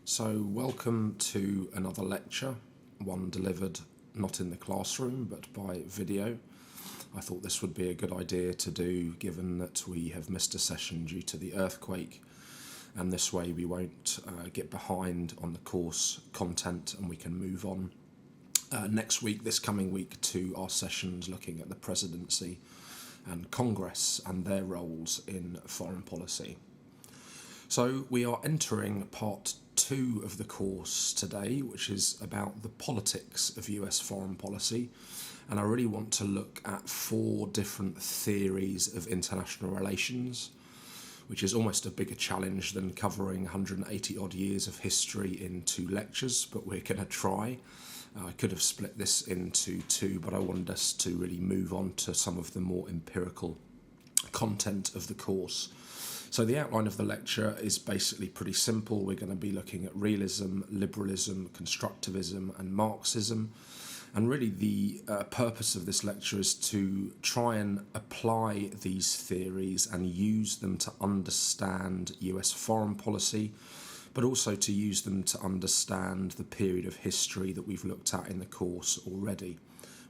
So, welcome to another lecture, one delivered not in the classroom but by video. I thought this would be a good idea to do given that we have missed a session due to the earthquake, and this way we won't get behind on the course content and we can move on next week, this coming week, to our sessions looking at the presidency and Congress and their roles in foreign policy. So we are entering part 2 of the course today, which is about the politics of US foreign policy, and I really want to look at 4 different theories of international relations, which is almost a bigger challenge than covering 180 odd years of history in 2 lectures, but we're going to try. I could have split this into 2, but I wanted us to really move on to some of the more empirical content of the course. So the outline of the lecture is basically pretty simple. We're going to be looking at realism, liberalism, constructivism and Marxism. And really the purpose of this lecture is to try and apply these theories and use them to understand US foreign policy, but also to use them to understand the period of history that we've looked at in the course already,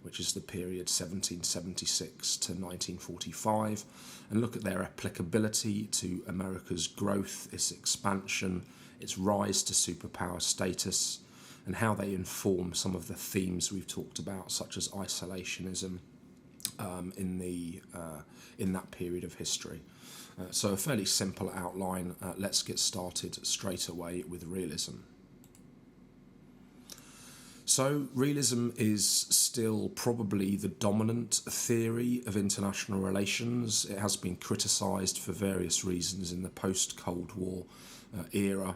which is the period 1776 to 1945, and look at their applicability to America's growth, its expansion, its rise to superpower status, and how they inform some of the themes we've talked about, such as isolationism in that period of history. So a fairly simple outline. Let's get started straight away with realism. So realism is still probably the dominant theory of international relations. It has been criticised for various reasons in the post-Cold War era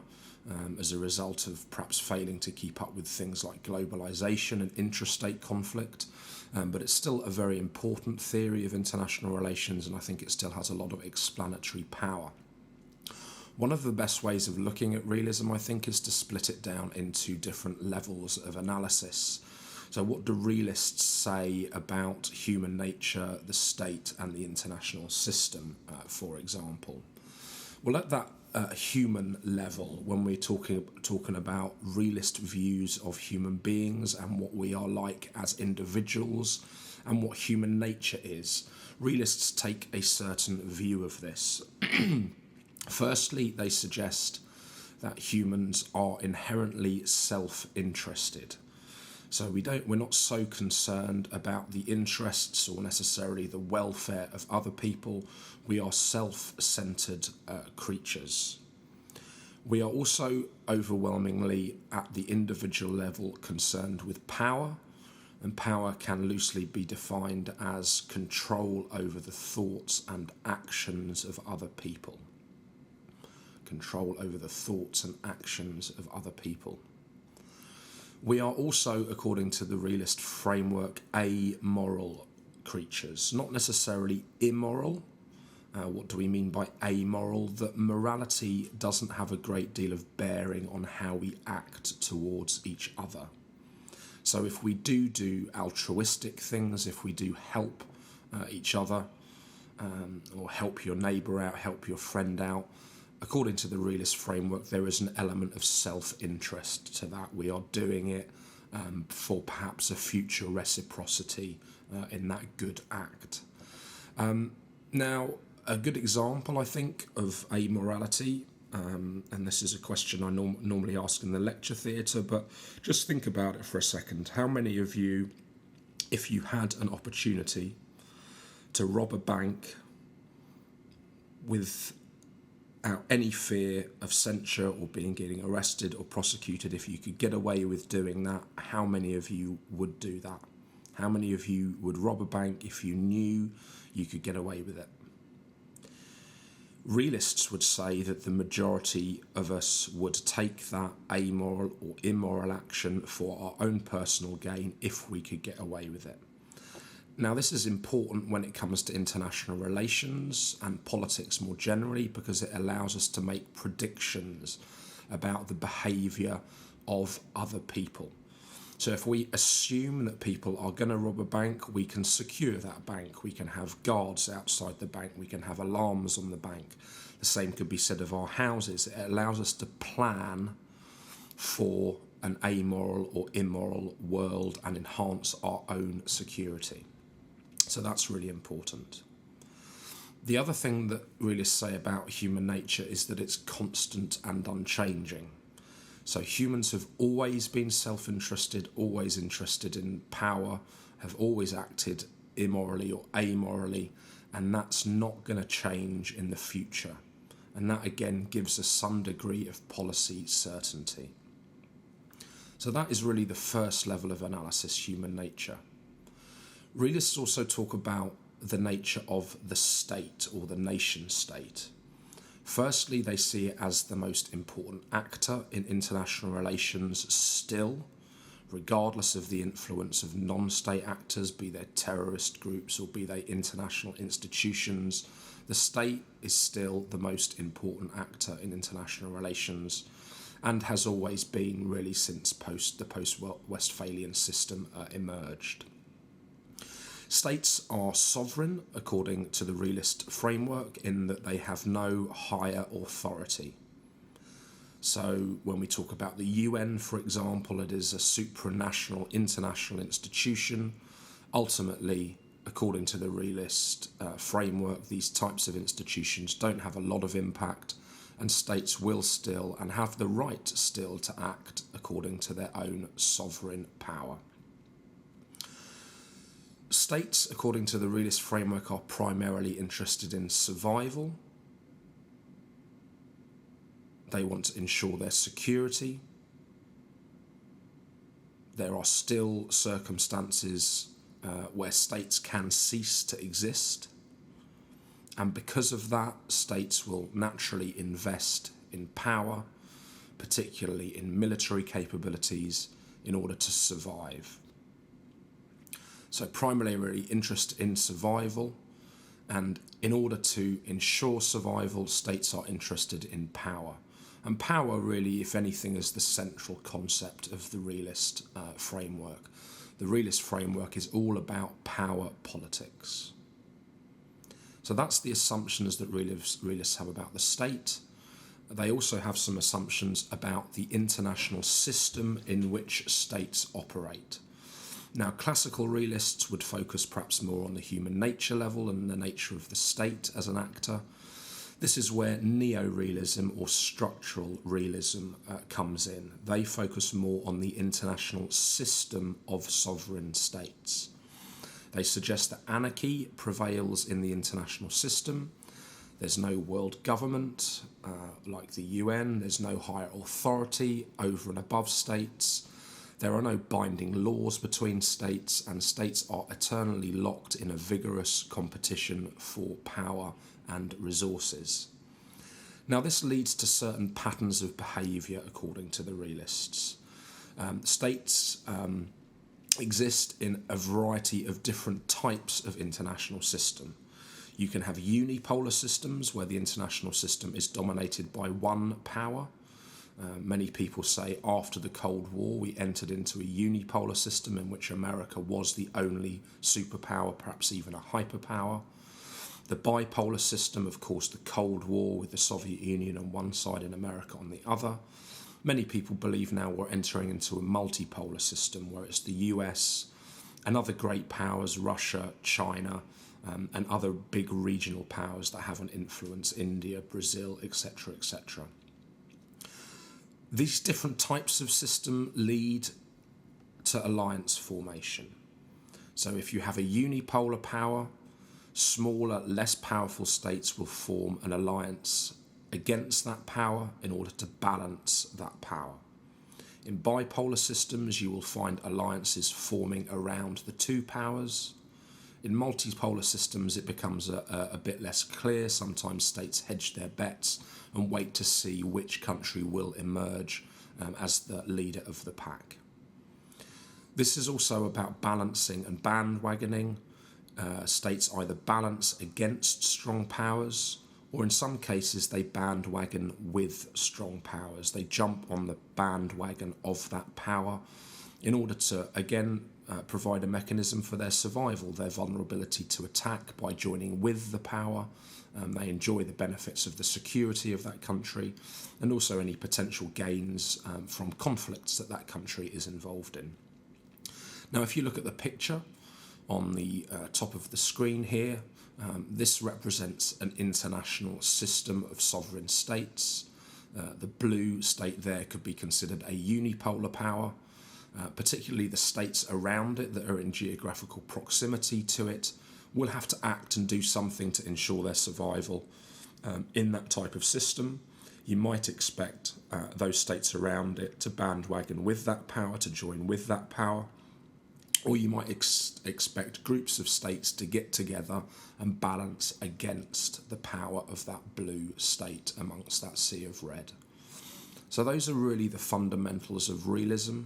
as a result of perhaps failing to keep up with things like globalisation and intrastate conflict. But it's still a very important theory of international relations, and I think it still has a lot of explanatory power. One of the best ways of looking at realism, I think, is to split it down into different levels of analysis. So what do realists say about human nature, the state and the international system, for example? Well, at that human level, when we're talking about realist views of human beings and what we are like as individuals and what human nature is, realists take a certain view of this. Firstly, they suggest that humans are inherently self-interested. So we're not so concerned about the interests or necessarily the welfare of other people. We are self-centered creatures. We are also overwhelmingly at the individual level concerned with power, and power can loosely be defined as control over the thoughts and actions of other people. Control over the thoughts and actions of other people. We are also, according to the realist framework, amoral creatures, not necessarily immoral. What do we mean by amoral? That morality doesn't have a great deal of bearing on how we act towards each other. So if we do altruistic things, if we do help each other, or help your neighbour out, help your friend out, according to the realist framework, there is an element of self-interest to that. We are doing it for perhaps a future reciprocity in that good act. Now, a good example, I think, of amorality, and this is a question I normally ask in the lecture theatre, but just think about it for a second. How many of you, if you had an opportunity to rob a bank without any fear of censure or getting arrested or prosecuted, if you could get away with doing that, how many of you would do that? How many of you would rob a bank if you knew you could get away with it? Realists would say that the majority of us would take that amoral or immoral action for our own personal gain if we could get away with it. Now, this is important when it comes to international relations and politics more generally, because it allows us to make predictions about the behaviour of other people. So if we assume that people are going to rob a bank, we can secure that bank. We can have guards outside the bank. We can have alarms on the bank. The same could be said of our houses. It allows us to plan for an amoral or immoral world and enhance our own security. So that's really important. The other thing that realists say about human nature is that it's constant and unchanging. So humans have always been self-interested, always interested in power, have always acted immorally or amorally, and that's not going to change in the future. And that again gives us some degree of policy certainty. So that is really the first level of analysis, human nature. Realists also talk about the nature of the state or the nation state. Firstly, they see it as the most important actor in international relations still, regardless of the influence of non-state actors, be they terrorist groups or be they international institutions. The state is still the most important actor in international relations and has always been really since the post-Westphalian system emerged. States are sovereign according to the realist framework in that they have no higher authority. So when we talk about the UN, for example, it is a supranational international institution. Ultimately, according to the realist framework, these types of institutions don't have a lot of impact, and states will still and have the right still to act according to their own sovereign power. States, according to the realist framework, are primarily interested in survival. They want to ensure their security. There are still circumstances where states can cease to exist. And because of that, states will naturally invest in power, particularly in military capabilities, in order to survive. So primarily interest in survival, and in order to ensure survival, states are interested in power. And power really, if anything, is the central concept of the realist framework. The realist framework is all about power politics. So that's the assumptions that realists have about the state. They also have some assumptions about the international system in which states operate. Now, classical realists would focus perhaps more on the human nature level and the nature of the state as an actor. This is where neo-realism or structural realism comes in. They focus more on the international system of sovereign states. They suggest that anarchy prevails in the international system. There's no world government like the UN. There's no higher authority over and above states. There are no binding laws between states, and states are eternally locked in a vigorous competition for power and resources. Now, this leads to certain patterns of behaviour according to the realists. States exist in a variety of different types of international system. You can have unipolar systems where the international system is dominated by one power. Many people say after the Cold War we entered into a unipolar system in which America was the only superpower, perhaps even a hyperpower. The bipolar system, of course, the Cold War with the Soviet Union on one side and America on the other. Many people believe now we're entering into a multipolar system where it's the US and other great powers, Russia, China, and other big regional powers that have an influence, India, Brazil, etc., etc. These different types of system lead to alliance formation. So if you have a unipolar power, smaller, less powerful states will form an alliance against that power in order to balance that power. In bipolar systems, you will find alliances forming around the two powers. In multipolar systems, it becomes a bit less clear. Sometimes states hedge their bets and wait to see which country will emerge as the leader of the pack. This is also about balancing and bandwagoning. States either balance against strong powers, or in some cases they bandwagon with strong powers. They jump on the bandwagon of that power in order to, again, provide a mechanism for their survival, their vulnerability to attack by joining with the power. They enjoy the benefits of the security of that country and also any potential gains from conflicts that that country is involved in. Now, if you look at the picture on the top of the screen here, this represents an international system of sovereign states. The blue state there could be considered a unipolar power, particularly the states around it that are in geographical proximity to it will have to act and do something to ensure their survival in that type of system. You might expect those states around it to bandwagon with that power, to join with that power, or you might expect groups of states to get together and balance against the power of that blue state amongst that sea of red. So those are really the fundamentals of realism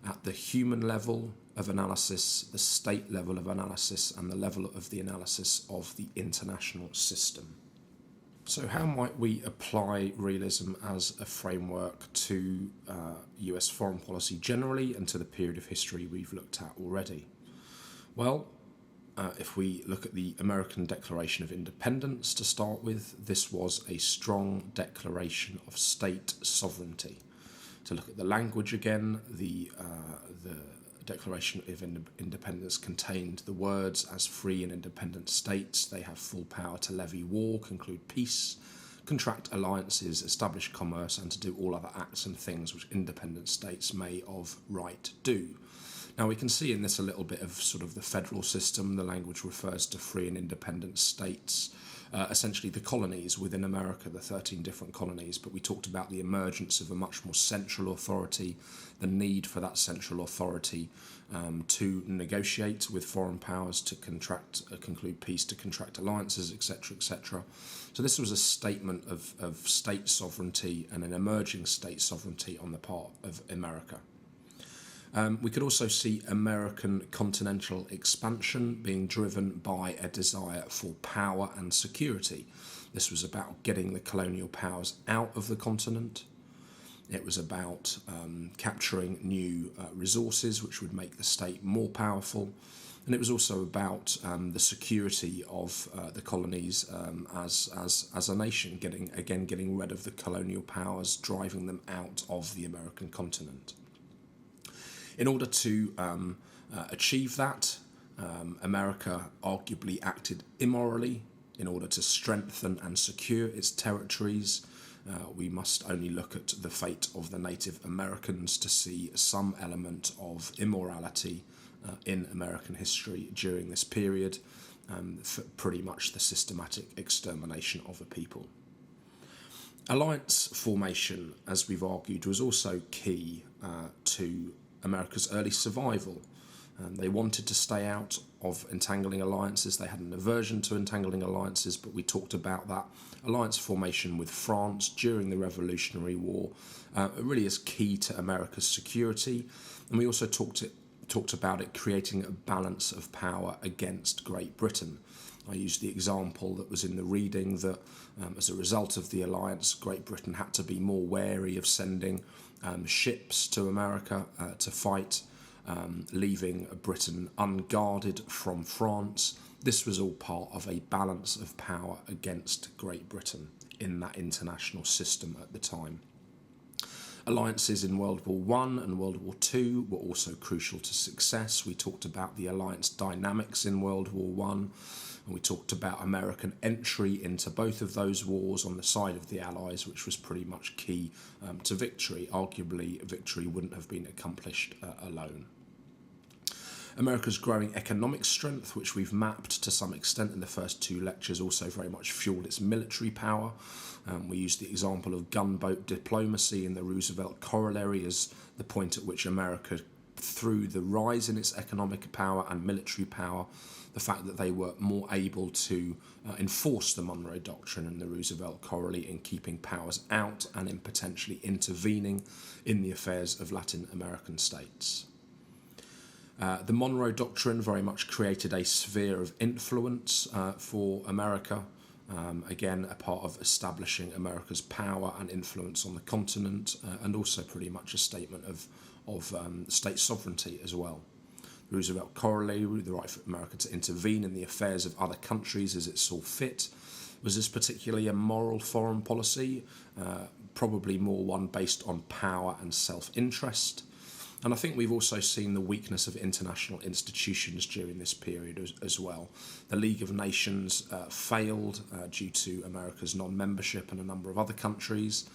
at the human level of analysis, the state level of analysis, and the level of the analysis of the international system. So how might we apply realism as a framework to US foreign policy generally and to the period of history we've looked at already? Well, if we look at the American Declaration of Independence to start with, this was a strong declaration of state sovereignty. To look at the language again, the Declaration of Independence contained the words, as free and independent states, they have full power to levy war, conclude peace, contract alliances, establish commerce, and to do all other acts and things which independent states may of right do. Now we can see in this a little bit of sort of the federal system. The language refers to free and independent states, essentially the colonies within America, the 13 different colonies, but we talked about the emergence of a much more central authority, the need for that central authority to negotiate with foreign powers, to conclude peace, to contract alliances, etc., etc. So this was a statement of state sovereignty and an emerging state sovereignty on the part of America. We could also see American continental expansion being driven by a desire for power and security. This was about getting the colonial powers out of the continent. It was about capturing new resources which would make the state more powerful. And it was also about the security of the colonies as a nation, getting rid of the colonial powers, driving them out of the American continent. In order to achieve that, America arguably acted immorally in order to strengthen and secure its territories. We must only look at the fate of the Native Americans to see some element of immorality in American history during this period, for pretty much the systematic extermination of a people. Alliance formation, as we've argued, was also key to America's early survival. They wanted to stay out of entangling alliances. They had an aversion to entangling alliances, but we talked about that alliance formation with France during the Revolutionary War. It really is key to America's security. And we also talked about it creating a balance of power against Great Britain. I used the example that was in the reading that as a result of the alliance, Great Britain had to be more wary of sending ships to America to fight, leaving Britain unguarded from France. This was all part of a balance of power against Great Britain in that international system at the time. Alliances in World War I and World War II were also crucial to success. We talked about the alliance dynamics in World War I, and we talked about American entry into both of those wars on the side of the Allies, which was pretty much key to victory. Arguably, victory wouldn't have been accomplished alone. America's growing economic strength, which we've mapped to some extent in the first two lectures, also very much fueled its military power. We used the example of gunboat diplomacy in the Roosevelt corollary as the point at which America, through the rise in its economic power and military power, the fact that they were more able to enforce the Monroe Doctrine and the Roosevelt corollary in keeping powers out and in potentially intervening in the affairs of Latin American states. The Monroe Doctrine very much created a sphere of influence for America, again a part of establishing America's power and influence on the continent, and also pretty much a statement of state sovereignty as well. Roosevelt corollary, the right for America to intervene in the affairs of other countries as it saw fit. Was this particularly a moral foreign policy? Probably more one based on power and self-interest. And I think we've also seen the weakness of international institutions during this period as well. The League of Nations failed due to America's non-membership and a number of other countries.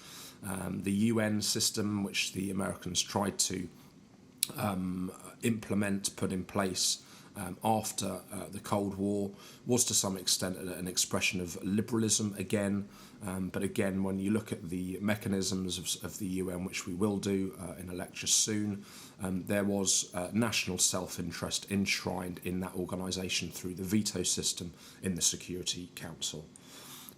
The UN system, which the Americans tried to put in place after the Cold War, was to some extent an expression of liberalism again. But again, when you look at the mechanisms of the UN, which we will do in a lecture soon, there was national self-interest enshrined in that organisation through the veto system in the Security Council.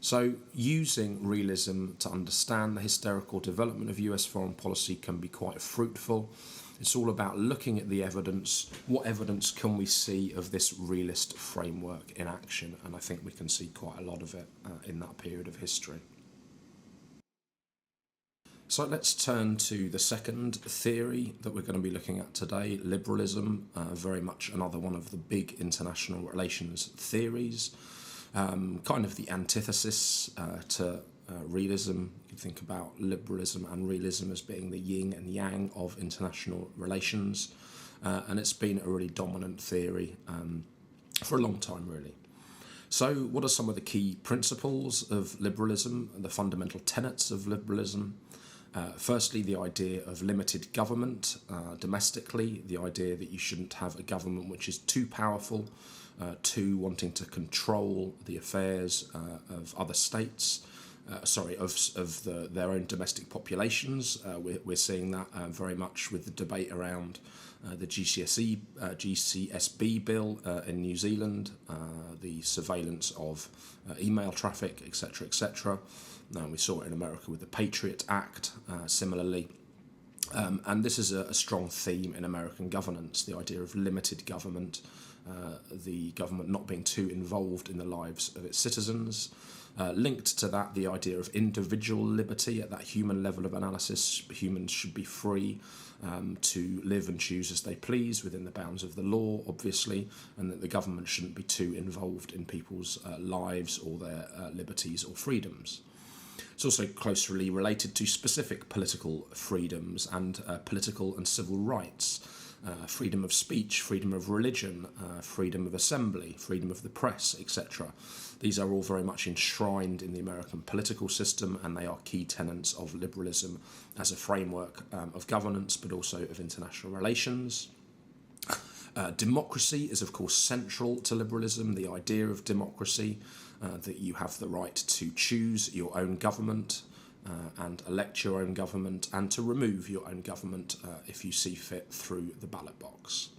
So using realism to understand the historical development of US foreign policy can be quite fruitful. It's all about looking at the evidence. What evidence can we see of this realist framework in action? And I think we can see quite a lot of it in that period of history. So let's turn to the second theory that we're going to be looking at today, liberalism, very much another one of the big international relations theories, kind of the antithesis to realism. You can think about liberalism and realism as being the yin and yang of international relations, and it's been a really dominant theory for a long time, really. So what are some of the key principles of liberalism and the fundamental tenets of liberalism? Firstly, the idea of limited government domestically, the idea that you shouldn't have a government which is too powerful, wanting to control the affairs of other states, their own domestic populations. We're seeing that very much with the debate around the GCSB bill in New Zealand, the surveillance of email traffic, etc., etc. Now we saw it in America with the Patriot Act, similarly. And this is a strong theme in American governance, the idea of limited government, the government not being too involved in the lives of its citizens. Linked to that, the idea of individual liberty at that human level of analysis. Humans should be free to live and choose as they please within the bounds of the law, obviously, and that the government shouldn't be too involved in people's lives or their liberties or freedoms. It's also closely related to specific political freedoms and political and civil rights. Freedom of speech, freedom of religion, freedom of assembly, freedom of the press, etc. These are all very much enshrined in the American political system, and they are key tenets of liberalism as a framework of governance, but also of international relations. Democracy is, of course, central to liberalism, the idea of democracy, that you have the right to choose your own government, and elect your own government, and to remove your own government if you see fit through the ballot box.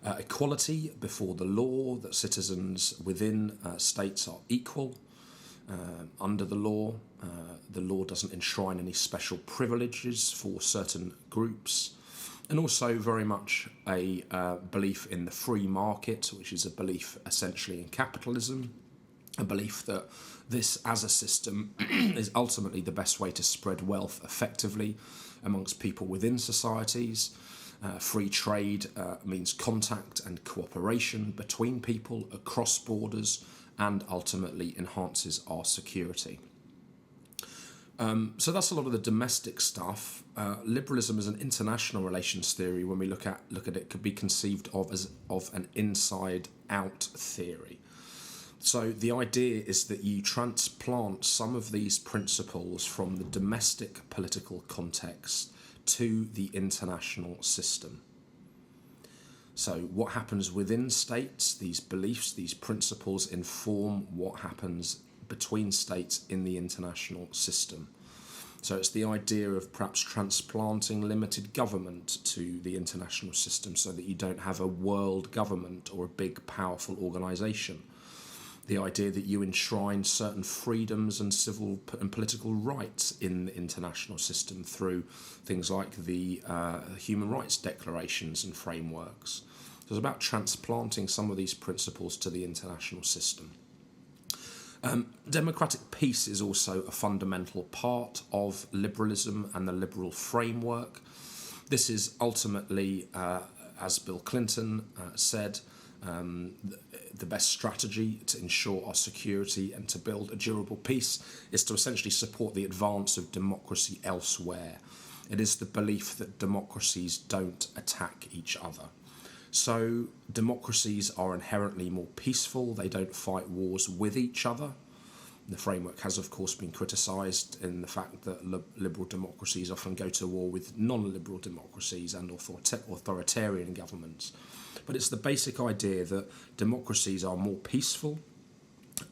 Equality before the law, that citizens within states are equal under the law. The law doesn't enshrine any special privileges for certain groups. And also very much a belief in the free market, which is a belief essentially in capitalism, a belief that this as a system is ultimately the best way to spread wealth effectively amongst people within societies. Free trade means contact and cooperation between people across borders and ultimately enhances our security. So that's a lot of the domestic stuff. Liberalism as an international relations theory, when we look at it, could be conceived of as an inside-out theory. So the idea is that you transplant some of these principles from the domestic political context to the international system. So what happens within states, these beliefs, these principles inform what happens between states in the international system. So it's the idea of perhaps transplanting limited government to the international system so that you don't have a world government or a big powerful organisation. The idea that you enshrine certain freedoms and civil and political rights in the international system through things like the human rights declarations and frameworks. So it's about transplanting some of these principles to the international system. Democratic peace is also a fundamental part of liberalism and the liberal framework. This is ultimately as Bill Clinton said, the best strategy to ensure our security and to build a durable peace is to essentially support the advance of democracy elsewhere. It is the belief that democracies don't attack each other. So democracies are inherently more peaceful. They don't fight wars with each other. The framework has, of course, been criticised in the fact that liberal democracies often go to war with non-liberal democracies and authoritarian governments. But it's the basic idea that democracies are more peaceful,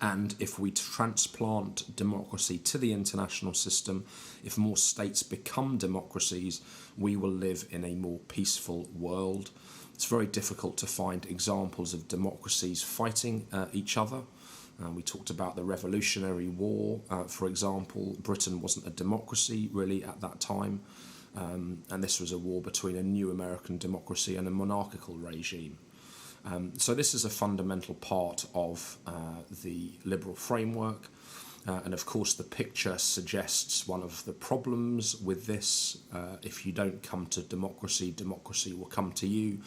and if we transplant democracy to the international system, if more states become democracies, we will live in a more peaceful world. It's very difficult to find examples of democracies fighting each other. We talked about the Revolutionary War, for example. Britain wasn't a democracy really at that time, and this was a war between a new American democracy and a monarchical regime. So this is a fundamental part of the liberal framework, and of course the picture suggests one of the problems with this. If you don't come to democracy, democracy will come to you.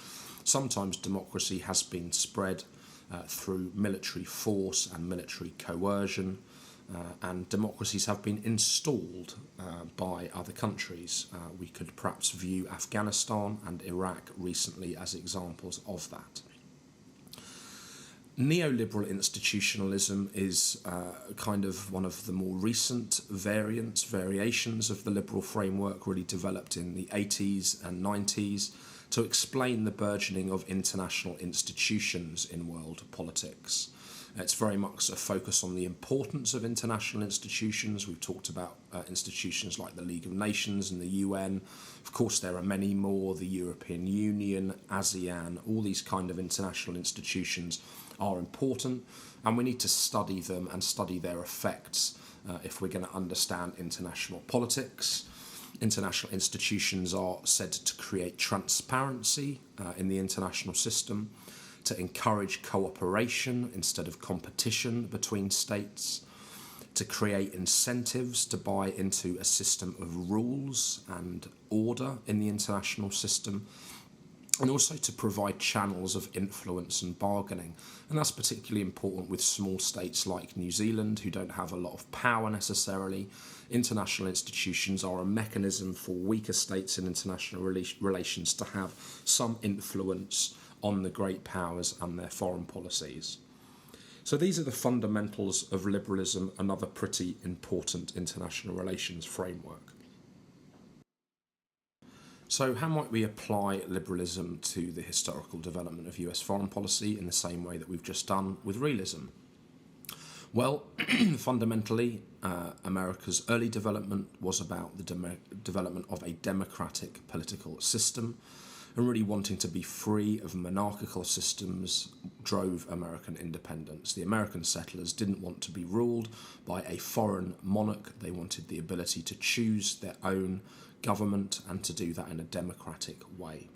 Sometimes democracy has been spread through military force and military coercion, and democracies have been installed by other countries. We could perhaps view Afghanistan and Iraq recently as examples of that. Neoliberal institutionalism is kind of one of the more recent variations of the liberal framework, really developed in the 80s and 90s to explain the burgeoning of international institutions in world politics. It's very much a focus on the importance of international institutions. We've talked about institutions like the League of Nations and the UN. Of course, there are many more, the European Union, ASEAN, all these kind of international institutions are important, and we need to study them and study their effects if we're going to understand international politics. International institutions are said to create transparency in the international system, to encourage cooperation instead of competition between states, to create incentives to buy into a system of rules and order in the international system, and also to provide channels of influence and bargaining. And that's particularly important with small states like New Zealand, who don't have a lot of power necessarily. International institutions are a mechanism for weaker states in international relations to have some influence on the great powers and their foreign policies. So these are the fundamentals of liberalism, another pretty important international relations framework. So how might we apply liberalism to the historical development of US foreign policy in the same way that we've just done with realism? Well, fundamentally, America's early development was about the development of a democratic political system, and really wanting to be free of monarchical systems drove American independence. The American settlers didn't want to be ruled by a foreign monarch. They wanted the ability to choose their own government and to do that in a democratic way.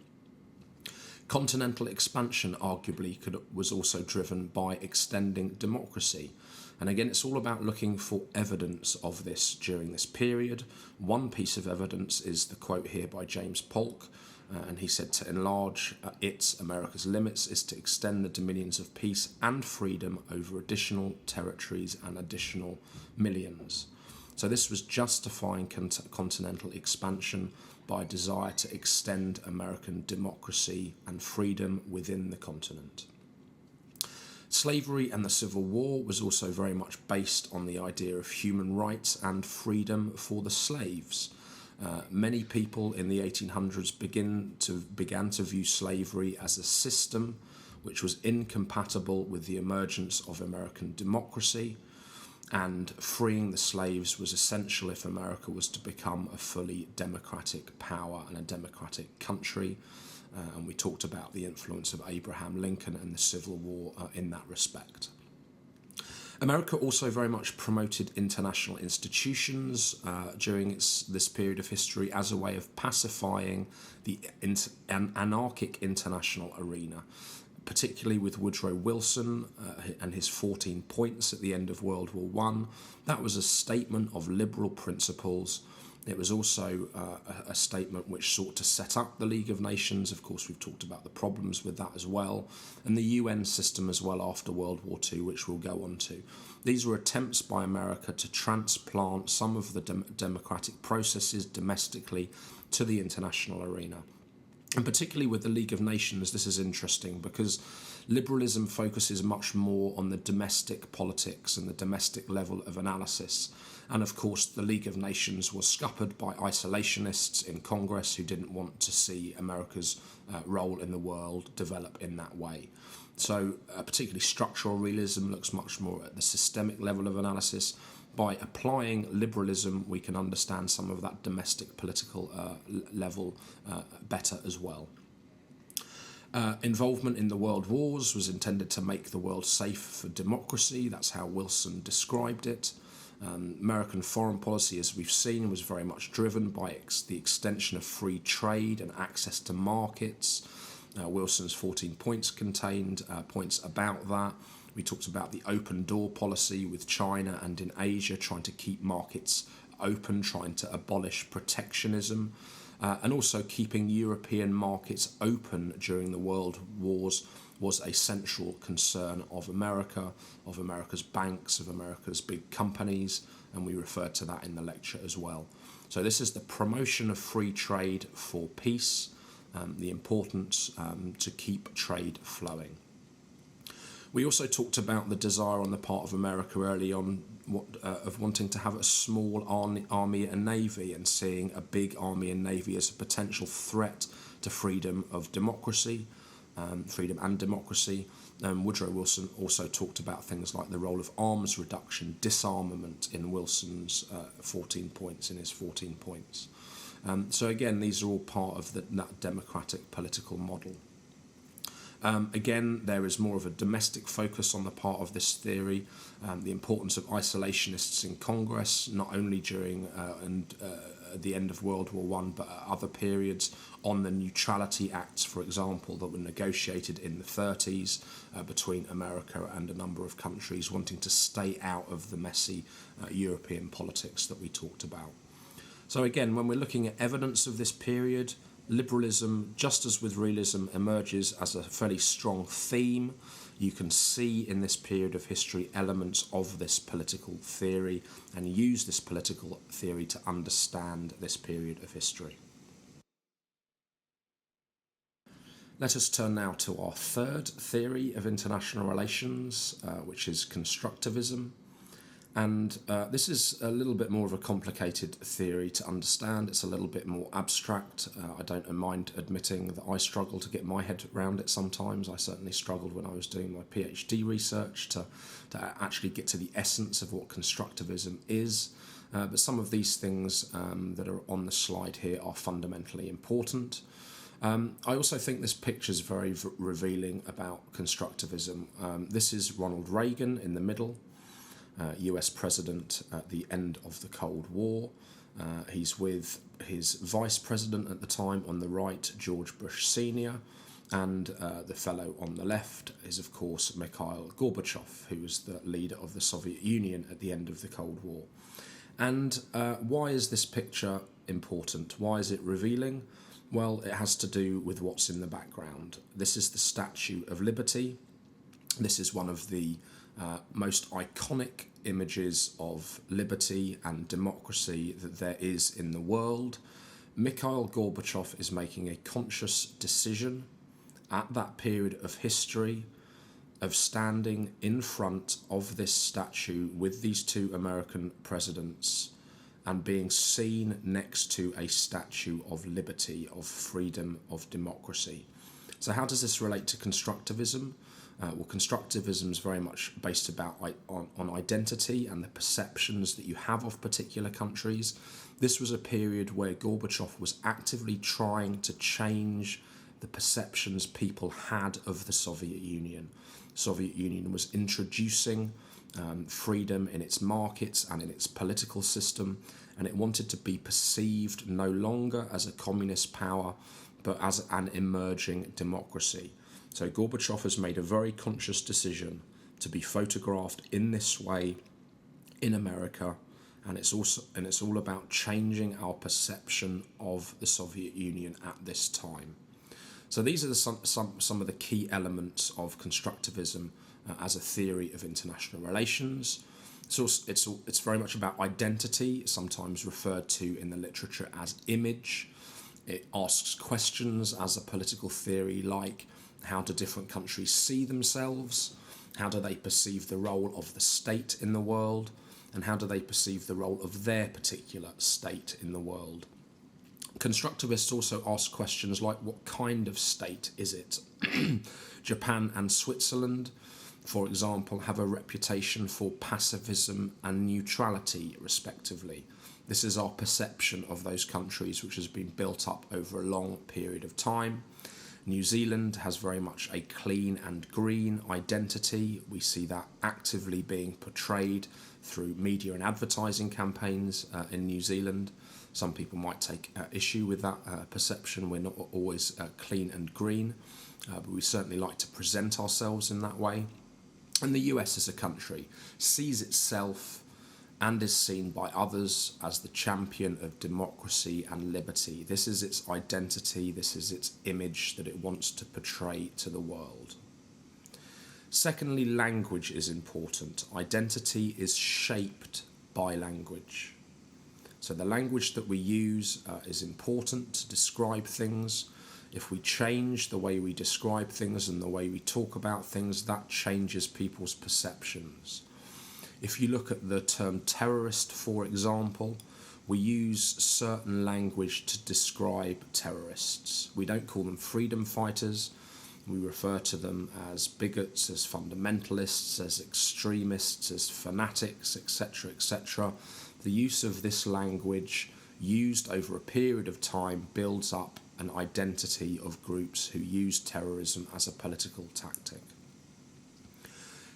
Continental expansion arguably was also driven by extending democracy. And again, it's all about looking for evidence of this during this period. One piece of evidence is the quote here by James Polk, and he said to enlarge America's limits is to extend the dominions of peace and freedom over additional territories and additional millions. So this was justifying continental expansion by a desire to extend American democracy and freedom within the continent. Slavery and the Civil War was also very much based on the idea of human rights and freedom for the slaves. Many people in the 1800s began to view slavery as a system which was incompatible with the emergence of American democracy, and freeing the slaves was essential if America was to become a fully democratic power and a democratic country. And we talked about the influence of Abraham Lincoln and the Civil War in that respect. America also very much promoted international institutions during this period of history as a way of pacifying an anarchic international arena, particularly with Woodrow Wilson and his 14 points at the end of World War I. That was a statement of liberal principles It was also a statement which sought to set up the League of Nations. Of course, we've talked about the problems with that as well, and the UN system as well after World War II, which we'll go on to. These were attempts by America to transplant some of the democratic processes domestically to the international arena. And particularly with the League of Nations, this is interesting because liberalism focuses much more on the domestic politics and the domestic level of analysis. And of course, the League of Nations was scuppered by isolationists in Congress who didn't want to see America's role in the world develop in that way. So particularly structural realism looks much more at the systemic level of analysis. By applying liberalism, we can understand some of that domestic political level better as well. Involvement in the world wars was intended to make the world safe for democracy. That's how Wilson described it. American foreign policy, as we've seen, was very much driven by the extension of free trade and access to markets. Wilson's 14 points contained points about that. We talked about the open door policy with China and in Asia, trying to keep markets open, trying to abolish protectionism, and also keeping European markets open during the world wars was a central concern of America, of America's banks, of America's big companies, and we referred to that in the lecture as well. So this is the promotion of free trade for peace, the importance to keep trade flowing. We also talked about the desire on the part of America early on of wanting to have a small army and navy and seeing a big army and navy as a potential threat to freedom and democracy. Woodrow Wilson also talked about things like the role of arms reduction, disarmament in Wilson's 14 points, in his 14 points. So again, these are all part of that democratic political model. Again, there is more of a domestic focus on the part of this theory, the importance of isolationists in Congress, not only during the end of World War I, but at other periods, on the Neutrality Acts, for example, that were negotiated in the 30s between America and a number of countries wanting to stay out of the messy European politics that we talked about. So again, when we're looking at evidence of this period, liberalism, just as with realism, emerges as a fairly strong theme. You can see in this period of history elements of this political theory and use this political theory to understand this period of history. Let us turn now to our third theory of international relations, which is constructivism. And this is a little bit more of a complicated theory to understand. It's a little bit more abstract. I don't mind admitting that I struggle to get my head around it sometimes. I certainly struggled when I was doing my PhD research to actually get to the essence of what constructivism is. But some of these things that are on the slide here are fundamentally important. I also think this picture is very revealing about constructivism. This is Ronald Reagan in the middle. US President at the end of the Cold War. He's with his Vice President at the time on the right, George Bush Sr., and the fellow on the left is, of course, Mikhail Gorbachev, who was the leader of the Soviet Union at the end of the Cold War. And why is this picture important? Why is it revealing? Well, it has to do with what's in the background. This is the Statue of Liberty. This is one of the most iconic images of liberty and democracy that there is in the world. Mikhail Gorbachev is making a conscious decision at that period of history of standing in front of this statue with these two American presidents and being seen next to a statue of liberty, of freedom, of democracy. So how does this relate to constructivism? Well, constructivism is very much based on identity and the perceptions that you have of particular countries. This was a period where Gorbachev was actively trying to change the perceptions people had of the Soviet Union. The Soviet Union was introducing freedom in its markets and in its political system, and it wanted to be perceived no longer as a communist power, but as an emerging democracy. So Gorbachev has made a very conscious decision to be photographed in this way in America and it's all about changing our perception of the Soviet Union at this time. So these are some of the key elements of constructivism as a theory of international relations. It's very much about identity, sometimes referred to in the literature as image. It asks questions as a political theory like, how do different countries see themselves? How do they perceive the role of the state in the world? And how do they perceive the role of their particular state in the world? Constructivists also ask questions like, what kind of state is it? Japan and Switzerland, for example, have a reputation for pacifism and neutrality, respectively. This is our perception of those countries, which has been built up over a long period of time. New Zealand has very much a clean and green identity. We see that actively being portrayed through media and advertising campaigns in New Zealand. Some people might take issue with that perception. We're not always clean and green, but we certainly like to present ourselves in that way. And the US as a country sees itself and is seen by others as the champion of democracy and liberty. This is its identity, this is its image that it wants to portray to the world. Secondly, language is important. Identity is shaped by language. So the language that we use is important to describe things. If we change the way we describe things and the way we talk about things, that changes people's perceptions. If you look at the term terrorist, for example, we use certain language to describe terrorists. We don't call them freedom fighters. We refer to them as bigots, as fundamentalists, as extremists, as fanatics, etc., etc. The use of this language used over a period of time builds up an identity of groups who use terrorism as a political tactic.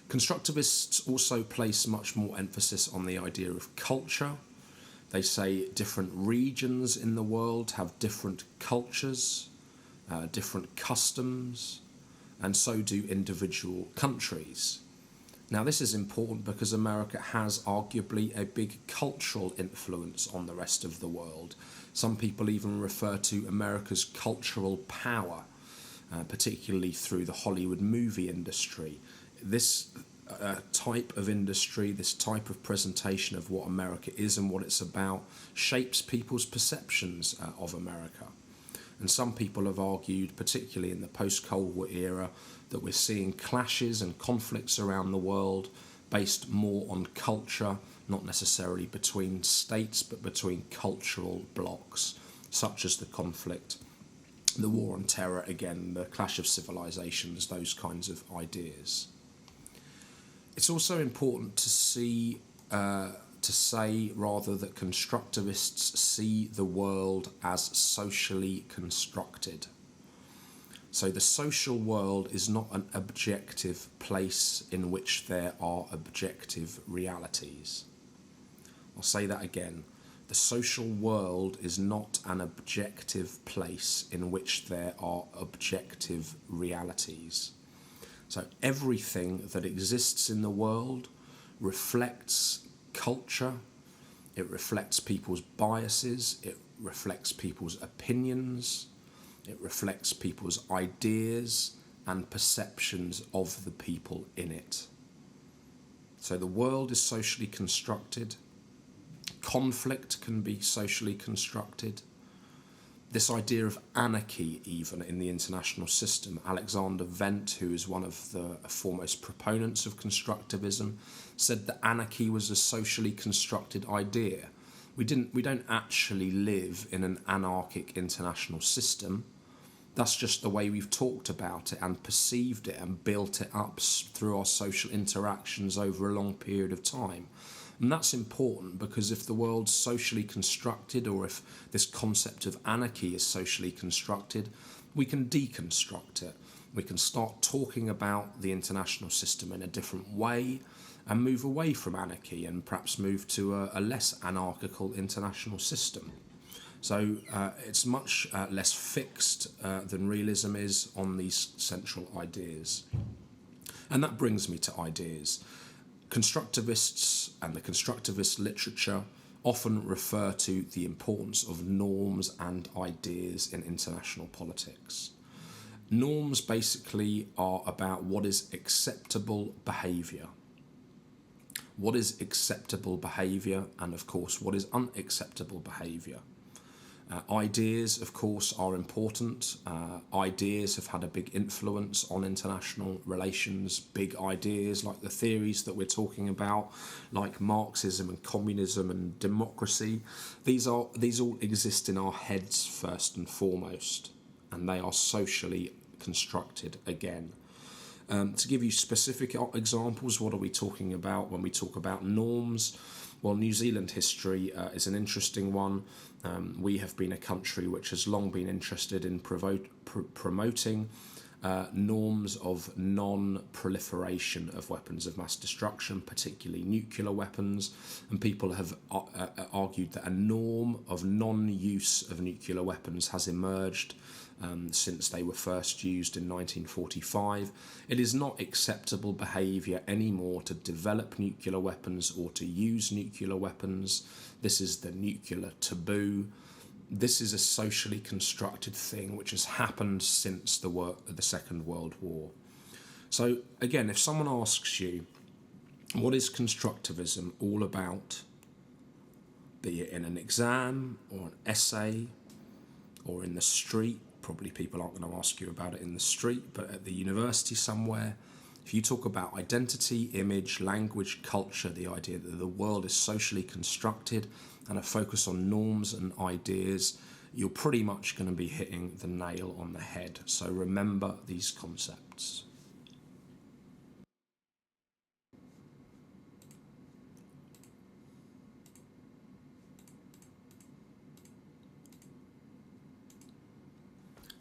Constructivists also place much more emphasis on the idea of culture. They say different regions in the world have different cultures, different customs, and so do individual countries. Now, this is important because America has arguably a big cultural influence on the rest of the world. Some people even refer to America's cultural power, particularly through the Hollywood movie industry. This type of industry, this type of presentation of what America is and what it's about, shapes people's perceptions of America. And some people have argued, particularly in the post-Cold War era, that we're seeing clashes and conflicts around the world based more on culture, not necessarily between states, but between cultural blocs, such as the conflict, the war on terror, again, the clash of civilizations, those kinds of ideas. It's also important to say rather that constructivists see the world as socially constructed. So the social world is not an objective place in which there are objective realities. I'll say that again. The social world is not an objective place in which there are objective realities. So everything that exists in the world reflects culture, it reflects people's biases, it reflects people's opinions, it reflects people's ideas and perceptions of the people in it. So the world is socially constructed. Conflict can be socially constructed. This idea of anarchy, even in the international system, Alexander Wendt, who is one of the foremost proponents of constructivism, said that anarchy was a socially constructed idea. We don't actually live in an anarchic international system. That's just the way we've talked about it and perceived it and built it up through our social interactions over a long period of time. And that's important because if the world's socially constructed, or if this concept of anarchy is socially constructed, we can deconstruct it. We can start talking about the international system in a different way and move away from anarchy and perhaps move to a less anarchical international system. So it's much less fixed than realism is on these central ideas. And that brings me to ideas. Constructivists and the constructivist literature often refer to the importance of norms and ideas in international politics. Norms basically are about what is acceptable behaviour. What is acceptable behaviour, and of course what is unacceptable behaviour. Ideas, of course, are important. Ideas have had a big influence on international relations. Big ideas like the theories that we're talking about, like Marxism and communism and democracy, these all exist in our heads first and foremost, and they are socially constructed again. To give you specific examples, what are we talking about when we talk about norms? Well, New Zealand history is an interesting one. We have been a country which has long been interested in promoting norms of non-proliferation of weapons of mass destruction, particularly nuclear weapons, and people have argued that a norm of non-use of nuclear weapons has emerged since they were first used in 1945. It is not acceptable behaviour anymore to develop nuclear weapons or to use nuclear weapons. This is the nuclear taboo. This is a socially constructed thing which has happened since the Second World War. So again, if someone asks you, what is constructivism all about, be it in an exam or an essay or in the street, probably people aren't going to ask you about it in the street, but at the university somewhere, if you talk about identity, image, language, culture, the idea that the world is socially constructed and a focus on norms and ideas, you're pretty much going to be hitting the nail on the head. So remember these concepts.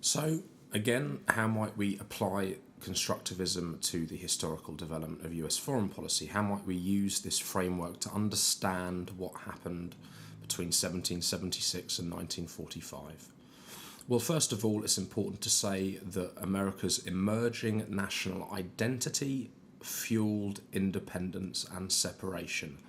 So again, how might we apply constructivism to the historical development of US foreign policy? How might we use this framework to understand what happened between 1776 and 1945? Well, first of all, it's important to say that America's emerging national identity fueled independence and separation.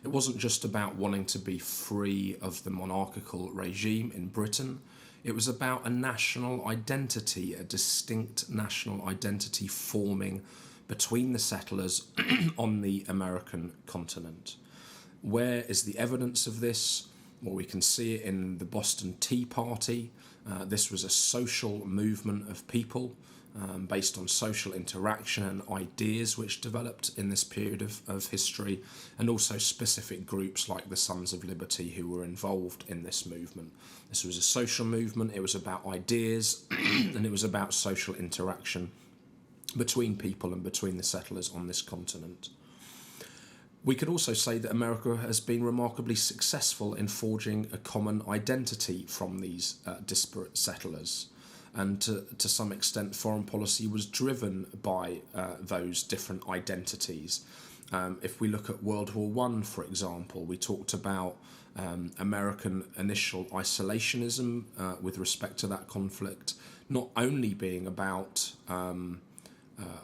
It wasn't just about wanting to be free of the monarchical regime in Britain. It was about a national identity, a distinct national identity forming between the settlers on the American continent. Where is the evidence of this? Well, we can see it in the Boston Tea Party. This was a social movement of people based on social interaction and ideas which developed in this period of history, and also specific groups like the Sons of Liberty who were involved in this movement. This was a social movement, it was about ideas, and it was about social interaction between people and between the settlers on this continent. We could also say that America has been remarkably successful in forging a common identity from these disparate settlers. And to some extent, foreign policy was driven by those different identities. If we look at World War I, for example, we talked about American initial isolationism with respect to that conflict, not only being about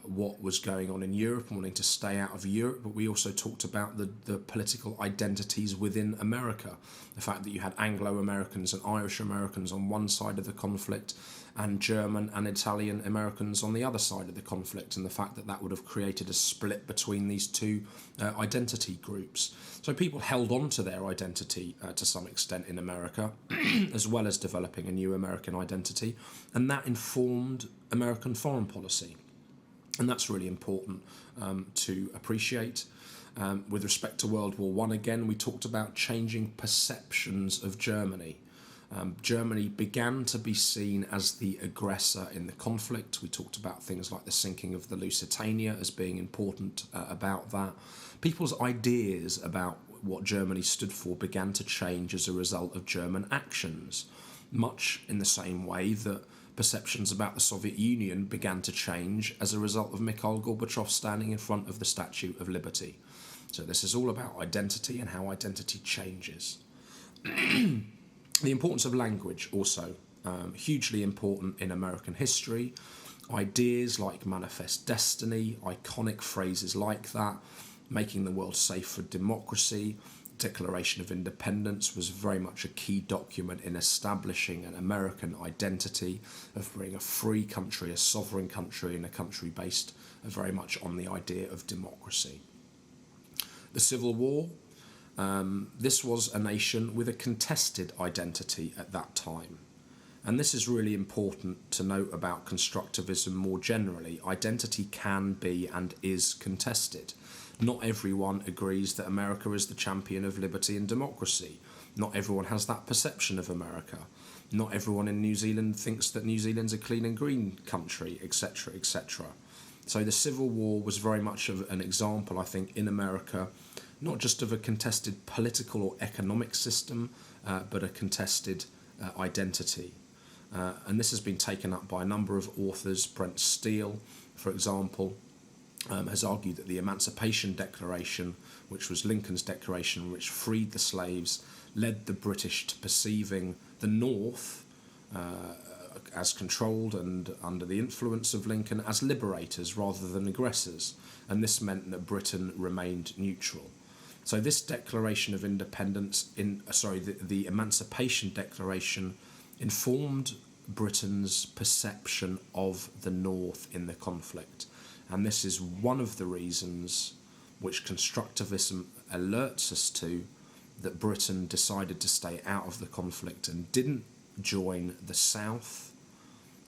what was going on in Europe and wanting to stay out of Europe, but we also talked about the political identities within America. The fact that you had Anglo-Americans and Irish Americans on one side of the conflict and German and Italian Americans on the other side of the conflict, and the fact that that would have created a split between these two identity groups. So people held on to their identity to some extent in America, as well as developing a new American identity, and that informed American foreign policy. And that's really important to appreciate. With respect to World War I, again, we talked about changing perceptions of Germany. Germany began to be seen as the aggressor in the conflict. We talked about things like the sinking of the Lusitania as being important about that. People's ideas about what Germany stood for began to change as a result of German actions, much in the same way that perceptions about the Soviet Union began to change as a result of Mikhail Gorbachev standing in front of the Statue of Liberty. So this is all about identity and how identity changes. The importance of language also, hugely important in American history. Ideas like manifest destiny, iconic phrases like that, making the world safe for democracy. Declaration of Independence was very much a key document in establishing an American identity of being a free country, a sovereign country, and a country based very much on the idea of democracy. The Civil War, this was a nation with a contested identity at that time. And this is really important to note about constructivism more generally. Identity can be and is contested. Not everyone agrees that America is the champion of liberty and democracy. Not everyone has that perception of America. Not everyone in New Zealand thinks that New Zealand's a clean and green country, etc., etc. So the Civil War was very much of an example, I think, in America, not just of a contested political or economic system, but a contested identity. And this has been taken up by a number of authors. Brent Steele, for example, has argued that the Emancipation Declaration, which was Lincoln's declaration which freed the slaves, led the British to perceiving the North as controlled and under the influence of Lincoln as liberators rather than aggressors, and this meant that Britain remained neutral. So this Declaration of Independence, the Emancipation Declaration, informed Britain's perception of the North in the conflict. And this is one of the reasons which constructivism alerts us to, that Britain decided to stay out of the conflict and didn't join the South,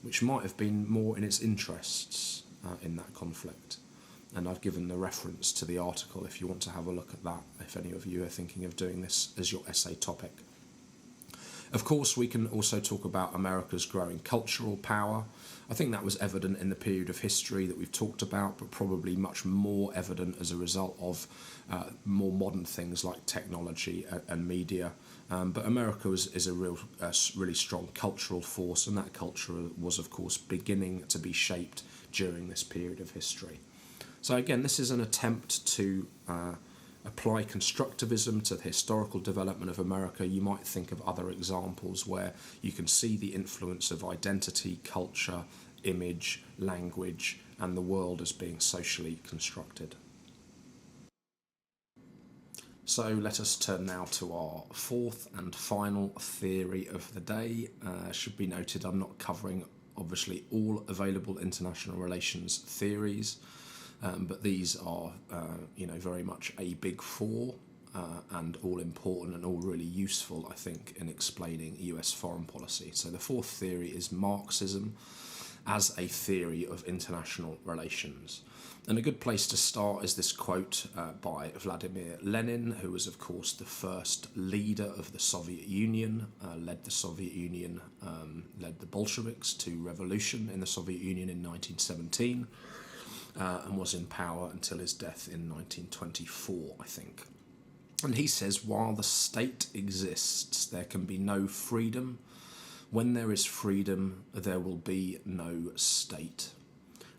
which might have been more in its interests in that conflict. And I've given the reference to the article if you want to have a look at that, if any of you are thinking of doing this as your essay topic. Of course, we can also talk about America's growing cultural power. I think that was evident in the period of history that we've talked about, but probably much more evident as a result of more modern things like technology and media. But America is a really strong cultural force, and that culture was, of course, beginning to be shaped during this period of history. So again, this is an attempt to apply constructivism to the historical development of America. You might think of other examples where you can see the influence of identity, culture, image, language, and the world as being socially constructed. So let us turn now to our fourth and final theory of the day. Should be noted, I'm not covering, obviously, all available international relations theories. But these are, very much a big four and all important and all really useful, I think, in explaining US foreign policy. So the fourth theory is Marxism as a theory of international relations. And a good place to start is this quote by Vladimir Lenin, who was, of course, the first leader of the Soviet Union, led the Bolsheviks to revolution in the Soviet Union in 1917. And was in power until his death in 1924, I think. And he says, while the state exists, there can be no freedom. When there is freedom, there will be no state.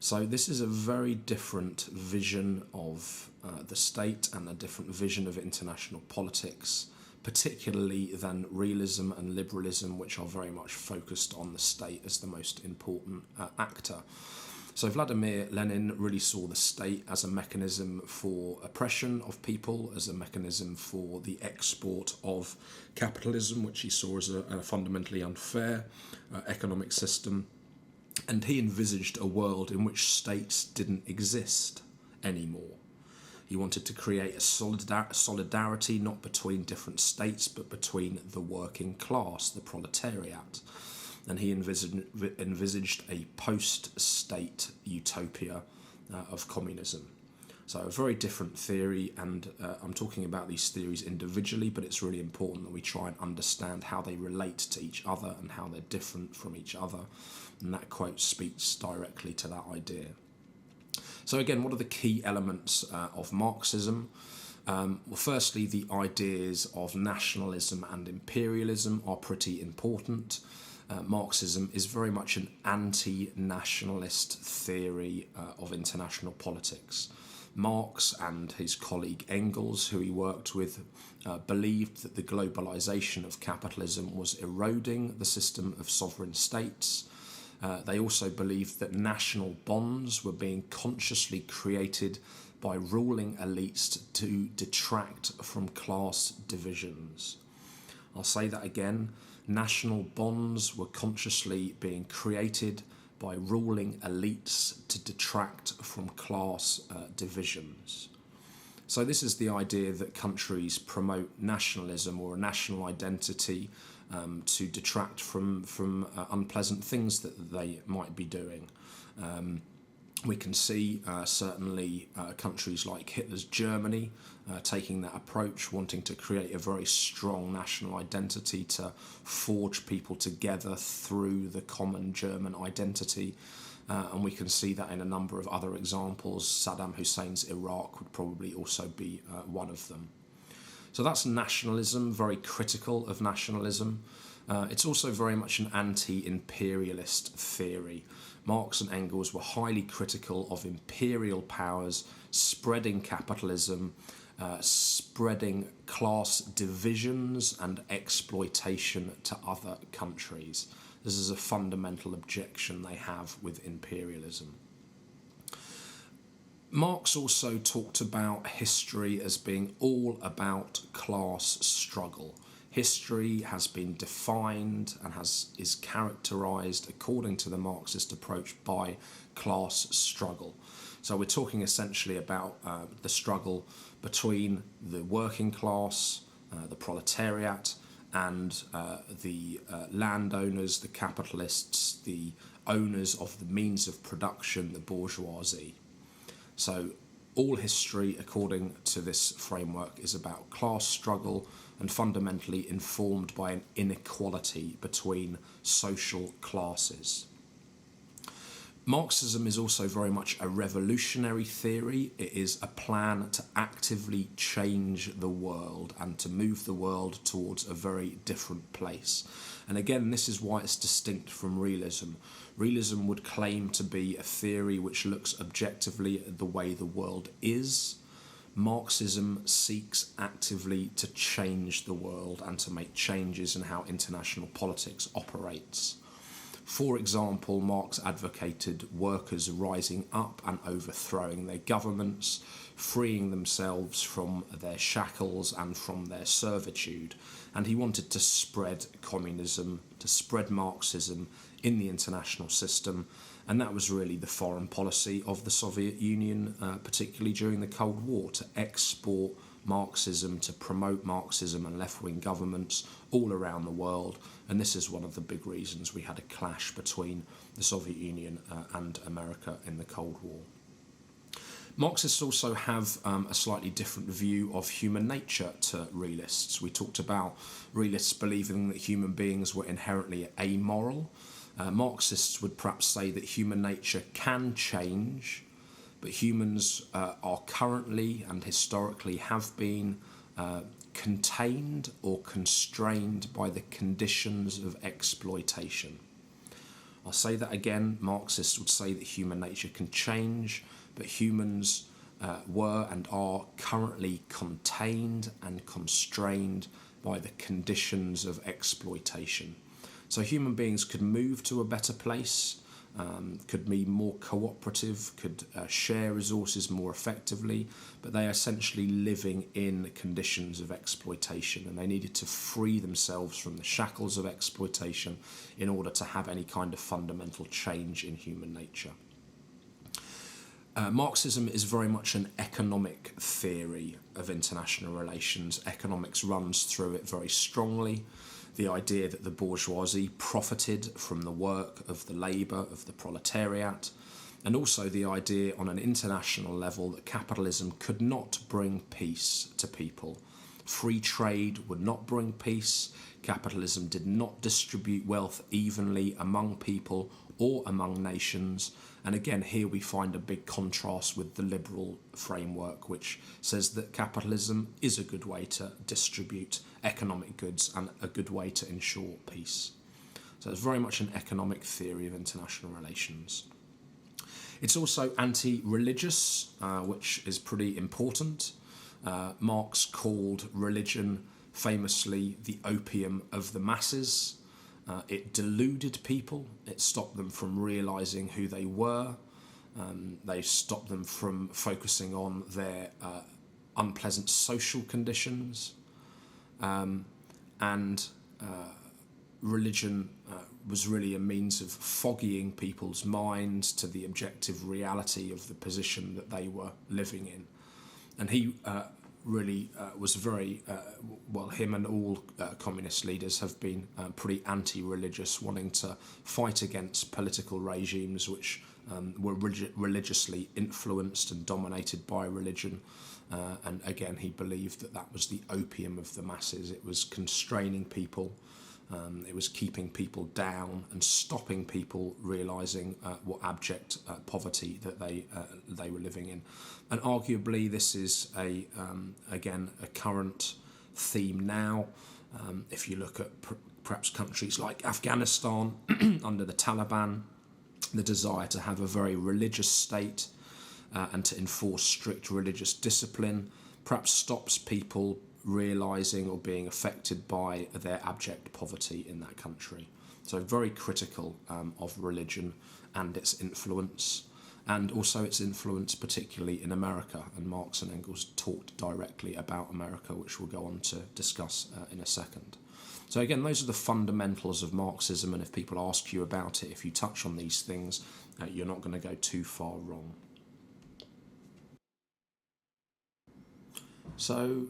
So this is a very different vision of the state and a different vision of international politics, particularly than realism and liberalism, which are very much focused on the state as the most important actor. So Vladimir Lenin really saw the state as a mechanism for oppression of people, as a mechanism for the export of capitalism, which he saw as a fundamentally unfair economic system. And he envisaged a world in which states didn't exist anymore. He wanted to create a solidarity not between different states, but between the working class, the proletariat. And he envisaged a post-state utopia of communism. So a very different theory, and I'm talking about these theories individually, but it's really important that we try and understand how they relate to each other and how they're different from each other. And that quote speaks directly to that idea. So again, what are the key elements of Marxism? Well, firstly, the ideas of nationalism and imperialism are pretty important. Marxism is very much an anti-nationalist theory of international politics. Marx and his colleague Engels, who he worked with, believed that the globalization of capitalism was eroding the system of sovereign states. They also believed that national bonds were being consciously created by ruling elites to detract from class divisions. I'll say that again. National bonds were consciously being created by ruling elites to detract from class divisions. So this is the idea that countries promote nationalism or a national identity to detract from unpleasant things that they might be doing. We can see certainly countries like Hitler's Germany taking that approach, wanting to create a very strong national identity to forge people together through the common German identity. And we can see that in a number of other examples. Saddam Hussein's Iraq would probably also be one of them. So that's nationalism, very critical of nationalism. It's also very much an anti-imperialist theory. Marx and Engels were highly critical of imperial powers spreading capitalism, spreading class divisions and exploitation to other countries. This is a fundamental objection they have with imperialism. Marx also talked about history as being all about class struggle. History has been defined and is characterised, according to the Marxist approach, by class struggle. So we're talking essentially about the struggle between the working class, the proletariat, and the landowners, the capitalists, the owners of the means of production, the bourgeoisie. So all history, according to this framework, is about class struggle and fundamentally informed by an inequality between social classes. Marxism is also very much a revolutionary theory. It is a plan to actively change the world and to move the world towards a very different place. And again, this is why it's distinct from realism. Realism would claim to be a theory which looks objectively at the way the world is. Marxism seeks actively to change the world and to make changes in how international politics operates. For example, Marx advocated workers rising up and overthrowing their governments, freeing themselves from their shackles and from their servitude. And he wanted to spread communism, to spread Marxism in the international system. And that was really the foreign policy of the Soviet Union, particularly during the Cold War, to export Marxism, to promote Marxism and left-wing governments all around the world. And this is one of the big reasons we had a clash between the Soviet Union and America in the Cold War. Marxists also have a slightly different view of human nature to realists. We talked about realists believing that human beings were inherently amoral. Marxists would perhaps say that human nature can change, but humans are currently and historically have been contained or constrained by the conditions of exploitation. I'll say that again. Marxists would say that human nature can change, but humans were and are currently contained and constrained by the conditions of exploitation. So human beings could move to a better place, could be more cooperative, could share resources more effectively, but they are essentially living in conditions of exploitation, and they needed to free themselves from the shackles of exploitation in order to have any kind of fundamental change in human nature. Marxism is very much an economic theory of international relations. Economics runs through it very strongly. The idea that the bourgeoisie profited from the work of the labour of the proletariat, and also the idea on an international level that capitalism could not bring peace to people. Free trade would not bring peace. Capitalism did not distribute wealth evenly among people or among nations. And again, here we find a big contrast with the liberal framework, which says that capitalism is a good way to distribute economic goods and a good way to ensure peace. So it's very much an economic theory of international relations. It's also anti-religious, which is pretty important. Marx called religion famously the opium of the masses. It deluded people, it stopped them from realising who they were, They stopped them from focusing on their unpleasant social conditions, and religion was really a means of foggying people's minds to the objective reality of the position that they were living in. And he really was very, him and all communist leaders have been pretty anti-religious, wanting to fight against political regimes which were religiously influenced and dominated by religion. And again, he believed that that was the opium of the masses. It was constraining people. It was keeping people down and stopping people realising what abject poverty that they were living in. And arguably, this is again a current theme now. If you look at perhaps countries like Afghanistan under the Taliban, the desire to have a very religious state and to enforce strict religious discipline perhaps stops people realising or being affected by their abject poverty in that country. So very critical of religion and its influence, and also its influence particularly in America. And Marx and Engels talked directly about America, which we'll go on to discuss in a second. So again, those are the fundamentals of Marxism, and if people ask you about it, if you touch on these things, you're not going to go too far wrong. So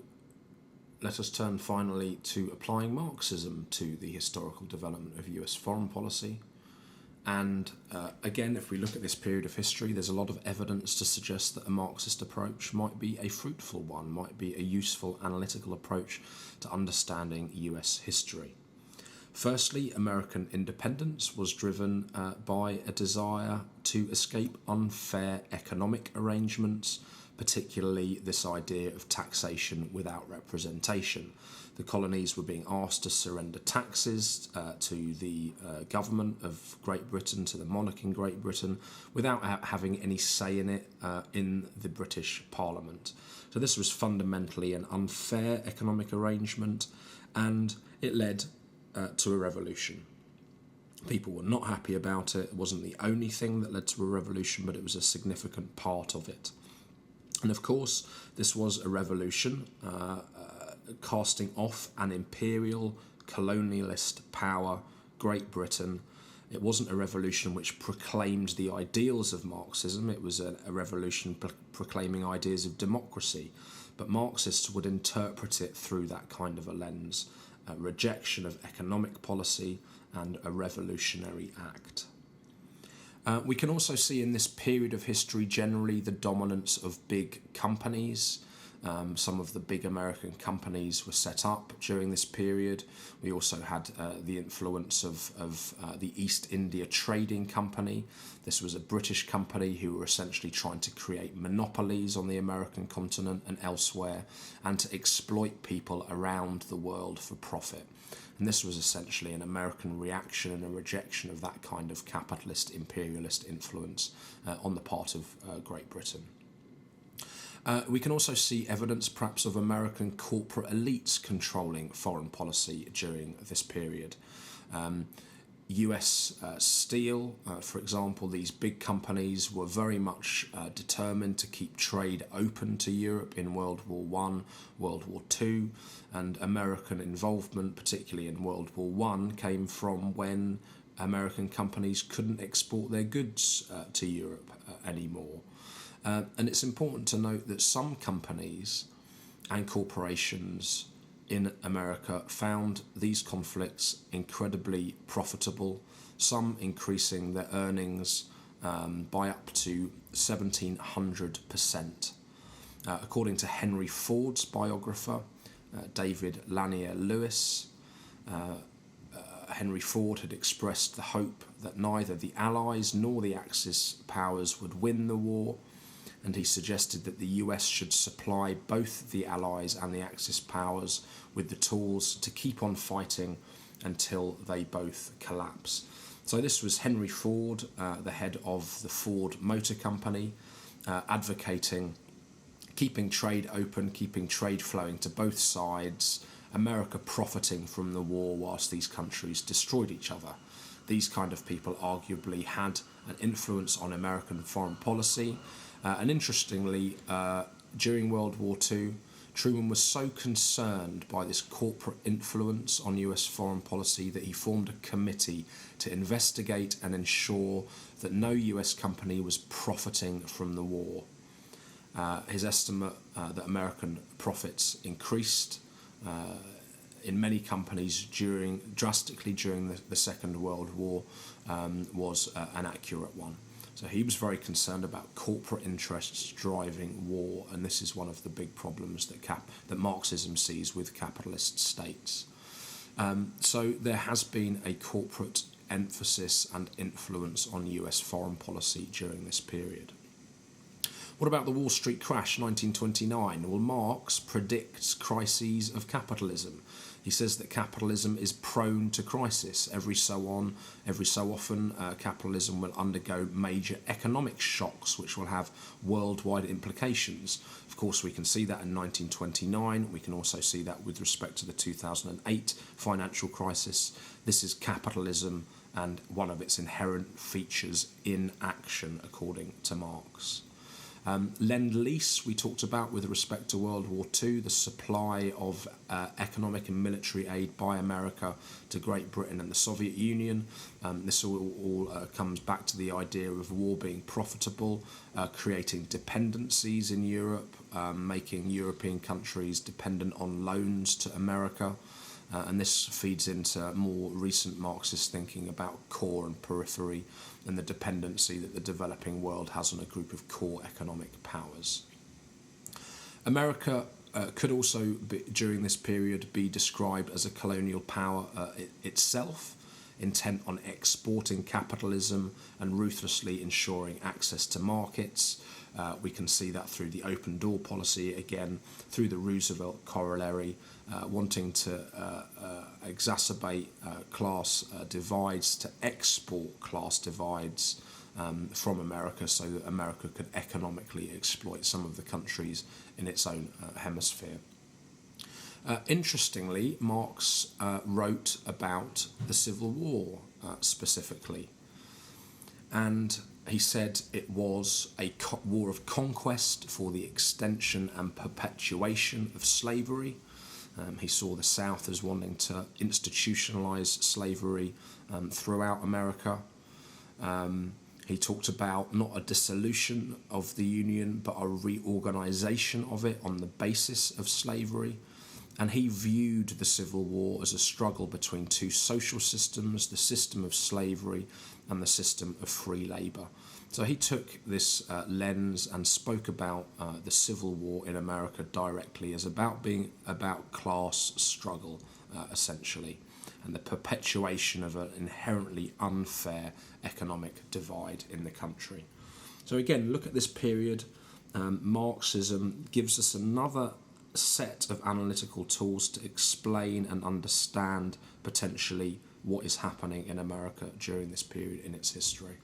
let us turn finally to applying Marxism to the historical development of US foreign policy. And again, if we look at this period of history, there's a lot of evidence to suggest that a Marxist approach might be a fruitful one, might be a useful analytical approach to understanding US history. Firstly, American independence was driven by a desire to escape unfair economic arrangements, particularly this idea of taxation without representation. The colonies were being asked to surrender taxes to the government of Great Britain, to the monarch in Great Britain, without having any say in it in the British Parliament. So this was fundamentally an unfair economic arrangement, and it led to a revolution. People were not happy about it. It wasn't the only thing that led to a revolution, but it was a significant part of it. And of course, this was a revolution casting off an imperial colonialist power, Great Britain. It wasn't a revolution which proclaimed the ideals of Marxism. It was a revolution proclaiming ideas of democracy. But Marxists would interpret it through that kind of a lens, a rejection of economic policy and a revolutionary act. We can also see in this period of history generally the dominance of big companies. Some of the big American companies were set up during this period. We also had the influence of the East India Trading Company. This was a British company who were essentially trying to create monopolies on the American continent and elsewhere, and to exploit people around the world for profit. And this was essentially an American reaction and a rejection of that kind of capitalist, imperialist influence on the part of Great Britain. We can also see evidence perhaps of American corporate elites controlling foreign policy during this period. US Steel, for example, these big companies were very much determined to keep trade open to Europe in World War I, World War II, and American involvement, particularly in World War I, came from when American companies couldn't export their goods to Europe anymore. And it's important to note that some companies and corporations in America found these conflicts incredibly profitable, some increasing their earnings by up to 1,700%. According to Henry Ford's biographer, David Lanier Lewis, Henry Ford had expressed the hope that neither the Allies nor the Axis powers would win the war, and he suggested that the US should supply both the Allies and the Axis powers with the tools to keep on fighting until they both collapse. So this was Henry Ford, the head of the Ford Motor Company, advocating keeping trade open, keeping trade flowing to both sides, America profiting from the war whilst these countries destroyed each other. these kind of people arguably had an influence on American foreign policy. And interestingly, during World War II, Truman was so concerned by this corporate influence on US foreign policy that he formed a committee to investigate and ensure that no US company was profiting from the war. His estimate that American profits increased in many companies drastically during the Second World War was an accurate one. So he was very concerned about corporate interests driving war, and this is one of the big problems that Marxism sees with capitalist states. So there has been a corporate emphasis and influence on US foreign policy during this period. What about the Wall Street crash, 1929? Well, Marx predicts crises of capitalism. He says that capitalism is prone to crisis. Every so often, capitalism will undergo major economic shocks which will have worldwide implications. Of course, we can see that in 1929. We can also see that with respect to the 2008 financial crisis. This is capitalism and one of its inherent features in action, according to Marx. Lend-Lease we talked about with respect to World War II, the supply of economic and military aid by America to Great Britain and the Soviet Union. This all comes back to the idea of war being profitable, creating dependencies in Europe, making European countries dependent on loans to America. And this feeds into more recent Marxist thinking about core and periphery and the dependency that the developing world has on a group of core economic powers. America could also, during this period, be described as a colonial power itself, intent on exporting capitalism and ruthlessly ensuring access to markets. We can see that through the open door policy, again, through the Roosevelt corollary, wanting to exacerbate class divides, to export class divides from America so that America could economically exploit some of the countries in its own hemisphere. Interestingly, Marx wrote about the Civil War specifically, and he said it was a war of conquest for the extension and perpetuation of slavery. He saw the South as wanting to institutionalize slavery throughout America. He talked about not a dissolution of the Union, but a reorganization of it on the basis of slavery. And he viewed the Civil War as a struggle between two social systems, the system of slavery and the system of free labour. So he took this lens and spoke about the Civil War in America directly as being about class struggle, essentially, and the perpetuation of an inherently unfair economic divide in the country. So again, look at this period. Marxism gives us another set of analytical tools to explain and understand potentially what is happening in America during this period in its history.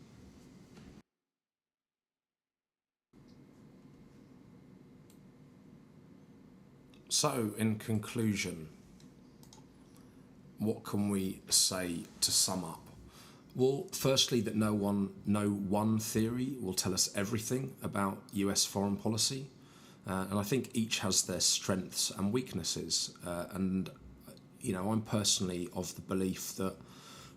So, in conclusion, what can we say to sum up? Well, firstly, that no one theory will tell us everything about US foreign policy. And I think each has their strengths and weaknesses. And I'm personally of the belief that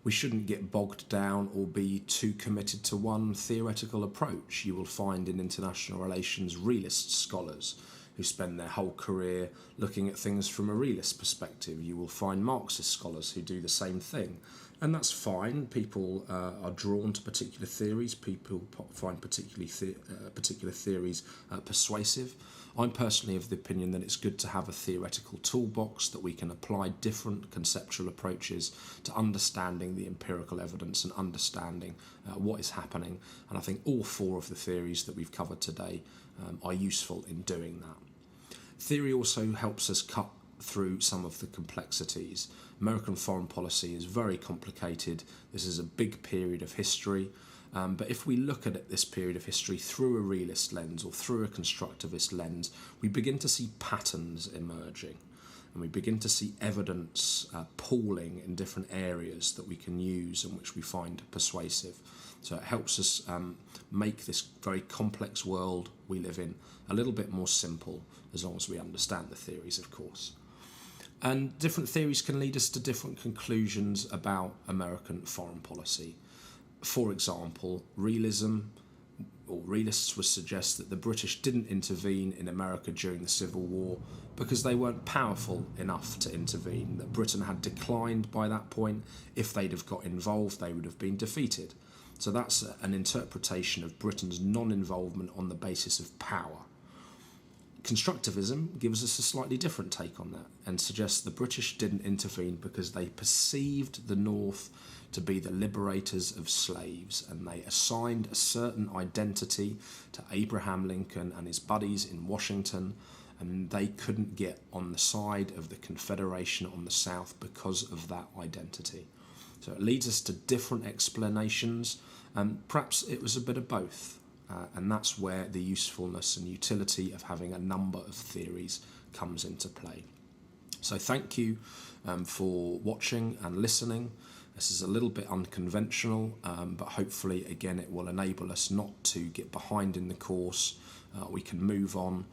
we shouldn't get bogged down or be too committed to one theoretical approach. You will find in international relations realist scholars who spend their whole career looking at things from a realist perspective. You will find Marxist scholars who do the same thing. And that's fine. People are drawn to particular theories. People find particular theories persuasive. I'm personally of the opinion that it's good to have a theoretical toolbox that we can apply different conceptual approaches to understanding the empirical evidence and understanding what is happening. And I think all four of the theories that we've covered today are useful in doing that. Theory also helps us cut through some of the complexities. American foreign policy is very complicated. This is a big period of history. But if we look at this period of history through a realist lens or through a constructivist lens, we begin to see patterns emerging. and we begin to see evidence pooling in different areas that we can use and which we find persuasive. So it helps us make this very complex world we live in a little bit more simple, as long as we understand the theories, of course. And different theories can lead us to different conclusions about American foreign policy. For example, realism, or realists would suggest that the British didn't intervene in America during the Civil War because they weren't powerful enough to intervene, that Britain had declined by that point. If they'd have got involved, they would have been defeated. So that's an interpretation of Britain's non-involvement on the basis of power. Constructivism gives us a slightly different take on that and suggests the British didn't intervene because they perceived the North to be the liberators of slaves, and they assigned a certain identity to Abraham Lincoln and his buddies in Washington, and they couldn't get on the side of the Confederation on the South because of that identity. So it leads us to different explanations, and perhaps it was a bit of both. And that's where the usefulness and utility of having a number of theories comes into play. So thank you for watching and listening. This is a little bit unconventional, but hopefully, again, it will enable us not to get behind in the course. We can move on,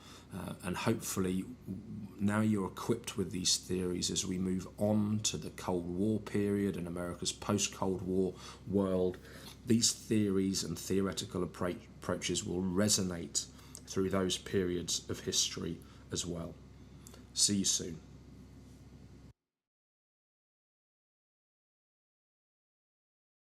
and hopefully now you're equipped with these theories as we move on to the Cold War period and America's post-Cold War world. These theories and theoretical approaches will resonate through those periods of history as well. See you soon.